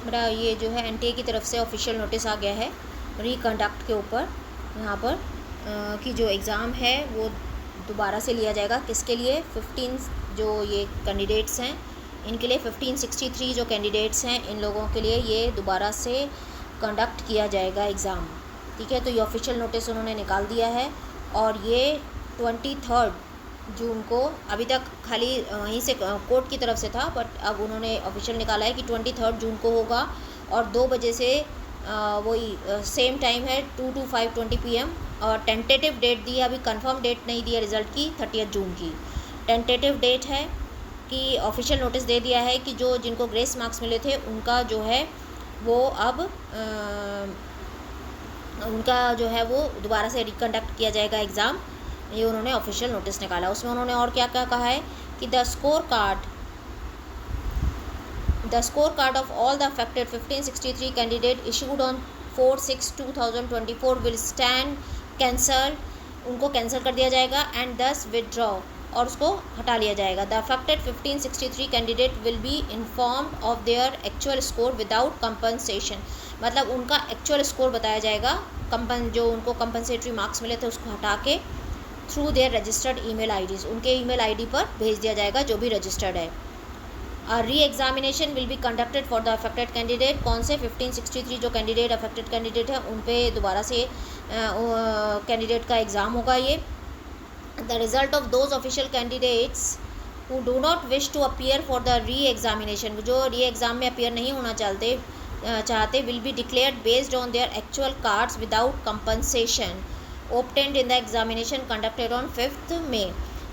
मेरा ये जो है एनटीए की तरफ से ऑफिशियल नोटिस आ गया है रिकंडक्ट के ऊपर, यहाँ पर कि जो एग्ज़ाम है वो दोबारा से लिया जाएगा। किसके लिए? 15 जो ये कैंडिडेट्स हैं इनके लिए, 1563 जो कैंडिडेट्स हैं इन लोगों के लिए ये दोबारा से कंडक्ट किया जाएगा एग्ज़ाम। ठीक है, तो ये ऑफिशियल नोटिस उन्होंने निकाल दिया है और ये 23 जून को, अभी तक खाली वहीं से कोर्ट की तरफ से था, बट अब उन्होंने ऑफिशियल निकाला है कि 23 जून को होगा और 2 बजे से वही सेम टाइम है 2 to 5:20 PM। और टेंटेटिव डेट दी है, अभी कंफर्म डेट नहीं दी है रिज़ल्ट की, 30 जून की टेंटेटिव डेट है कि ऑफिशियल नोटिस दे दिया है कि जो जिनको ग्रेस मार्क्स मिले थे उनका जो है वो अब उनका जो है वो दोबारा से रिकंडक्ट किया जाएगा एग्ज़ाम। ये उन्होंने ऑफिशियल नोटिस निकाला। उसमें उन्होंने और क्या क्या कहा है कि the score card of all the affected 1563 candidate issued on 4/6/2024 will stand cancel, उनको कैंसिल कर दिया जाएगा, एंड दस विदड्रॉ, और उसको हटा लिया जाएगा। The affected 1563 candidate will be informed of their actual score without compensation, मतलब उनका एक्चुअल स्कोर बताया जाएगा, जो उनको कंपनसेटरी मार्क्स मिले थे उसको हटा के, through their registered email IDs, उनके ईमेल आईडी पर भेज दिया जाएगा जो भी रजिस्टर्ड है। Re examination will be conducted for the affected candidate, कौन से 1563 जो कैंडिडेट अफेक्टेड कैंडिडेट है उन पे दोबारा से कैंडिडेट का एग्ज़ाम होगा ये। The result of those official candidates who do not wish to appear for the re examination, जो री एग्ज़ाम में अपीयर नहीं होना चाहते will be declared based on their actual cards without compensation obtained in the examination conducted on 5th May।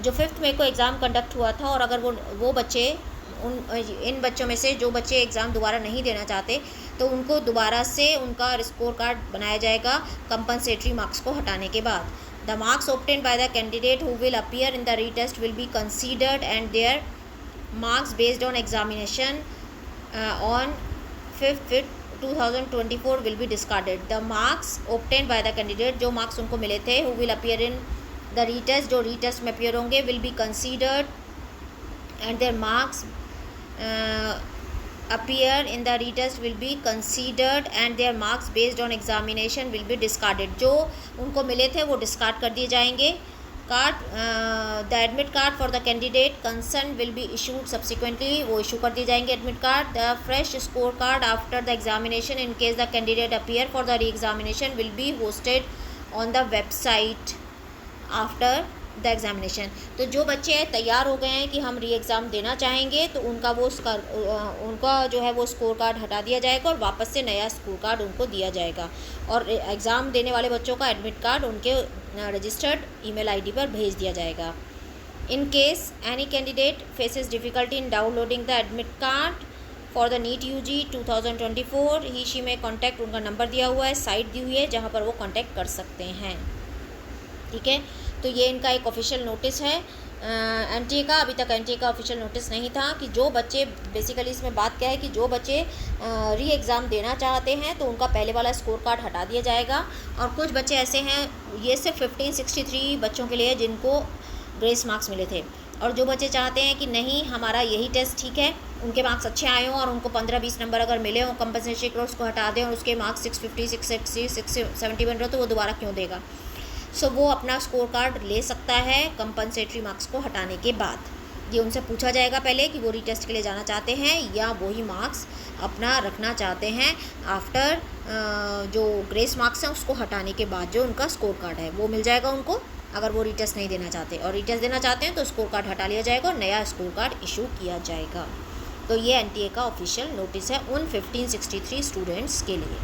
जो 5th May को exam conduct हुआ था, और अगर वो बच्चे इन बच्चों में से जो बच्चे एग्ज़ाम दोबारा नहीं देना चाहते तो उनको दोबारा से उनका स्कोर कार्ड बनाया जाएगा कंपनसेटरी मार्क्स को हटाने के बाद। The marks obtained by the candidate who will appear in the retest will be considered and their marks based on examination on 5th 2024 will be discarded। The marks obtained by the candidate, जो marks उनको मिले थे, who will appear in the retest, जो retest में appear होंगे, will be considered and their marks appear in the retest will be considered and their marks based on examination will be discarded। जो उनको मिले थे वो डिस्कार्ड कर दिए जाएंगे। The admit card for the candidate concern will be issued subsequently, वो issue कर दिए जाएंगे admit card. The fresh score card after the examination in case the candidate appear for the re examination will be hosted on the website after the examination. तो जो बच्चे तैयार हो गए हैं कि हम री एग्ज़ाम देना चाहेंगे तो उनका जो है वो स्कोर कार्ड हटा दिया जाएगा और वापस से नया स्कोर कार्ड उनको दिया जाएगा, और एग्ज़ाम देने वाले बच्चों का एडमिट कार्ड उनके रजिस्टर्ड ईमेल आईडी पर भेज दिया जाएगा। In case any candidate faces difficulty in downloading the admit card for the NEET UG 2024 he she may contact, उनका नंबर दिया हुआ है, साइट दी हुई है जहाँ पर वो कॉन्टैक्ट कर सकते हैं। ठीक है, तो ये इनका एक ऑफिशियल नोटिस है एनटीए का। अभी तक एनटीए का ऑफिशियल नोटिस नहीं था कि जो बच्चे, बेसिकली इसमें बात क्या है कि जो बच्चे री एग्ज़ाम देना चाहते हैं तो उनका पहले वाला स्कोर कार्ड हटा दिया जाएगा, और कुछ बच्चे ऐसे हैं, ये सिर्फ 1563 बच्चों के लिए जिनको ग्रेस मार्क्स मिले थे, और जो बच्चे चाहते हैं कि नहीं हमारा यही टेस्ट ठीक है, उनके मार्क्स अच्छे आए हों और उनको 15-20 नंबर अगर मिले हों कंपनसेशन कोर्स को हटा दें और उसके मार्क्स 650 660 670 बन रहे तो वो दोबारा क्यों देगा। सो वो अपना स्कोर कार्ड ले सकता है कंपनसेटरी मार्क्स को हटाने के बाद। ये उनसे पूछा जाएगा पहले कि वो रीटेस्ट के लिए जाना चाहते हैं या वही मार्क्स अपना रखना चाहते हैं आफ्टर जो ग्रेस मार्क्स हैं उसको हटाने के बाद जो उनका स्कोर कार्ड है वो मिल जाएगा उनको, अगर वो रीटेस्ट नहीं देना चाहते। और रीटेस्ट देना चाहते हैं तो स्कोर कार्ड हटा लिया जाएगा और नया स्कोर कार्ड इशू किया जाएगा। तो ये एनटीए का ऑफिशियल नोटिस है उन 1563 स्टूडेंट्स के लिए।